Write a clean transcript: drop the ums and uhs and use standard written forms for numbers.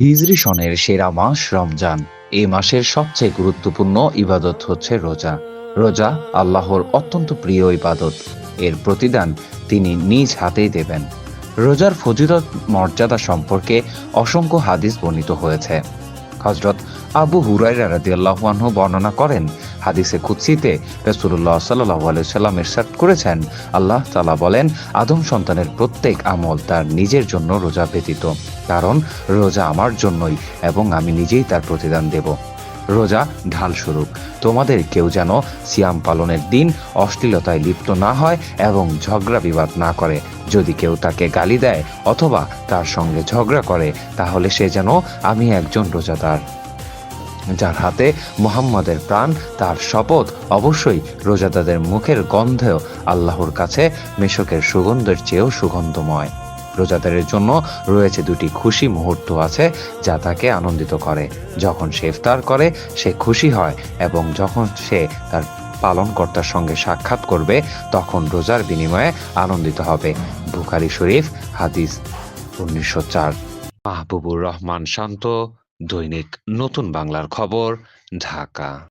হিজরি সনের সেরা মাস রমজান। এই মাসের সবচেয়ে গুরুত্বপূর্ণ ইবাদত হচ্ছে রোজা। রোজা আল্লাহর অত্যন্ত প্রিয় ইবাদত। এর প্রতিদান তিনি নিজ হাতেই দেবেন। রোজার ফজিলত মর্যাদা সম্পর্কে অসংখ্য হাদিস বর্ণিত হয়েছে। হযরত আবু হুরায়রা রাদিয়াল্লাহু আনহু বর্ণনা করেন, হাদিসে কুদসিতে রাসূলুল্লাহ সাল্লাল্লাহু আলাইহি ওয়াসাল্লাম ইরশাদ করেছেন, আল্লাহ তাআলা বলেন, আদম সন্তানের প্রত্যেক আমল তার নিজের জন্য রোজা ব্যতীত, কারণ রোজা আমার জন্যই এবং আমি নিজেই তার প্রতিদান দেব। রোজা ঢালস্বরূপ, তোমাদের কেউ যেন সিয়াম পালনের দিন অশ্লীলতায় লিপ্ত না হয় এবং ঝগড়া বিবাদ না করে। যদি কেউ তাকে গালি দেয় অথবা তার সঙ্গে ঝগড়া করে, তাহলে সে যেন আমি একজন রোজাদার যার হাতে মুহাম্মাদের প্রাণ, তার শপথ, অবশ্যই রোজাদারদের মুখের গন্ধেও আল্লাহর কাছে মেশকের সুগন্ধের চেয়েও সুগন্ধময়। রোজাদারের জন্য রয়েছে দুটি খুশি মুহূর্ত আছে যা তাকে আনন্দিত করে। যখন সে ইফতার করে সে খুশি হয়, এবং যখন সে তার পালনকর্তার সঙ্গে সাক্ষাৎ করবে তখন রোজার বিনিময়ে আনন্দিত হবে। বুখারী শরীফ, হাদিস 1904। মাহবুবুর রহমান শান্ত, দৈনিক নতুন বাংলার খবর, ঢাকা।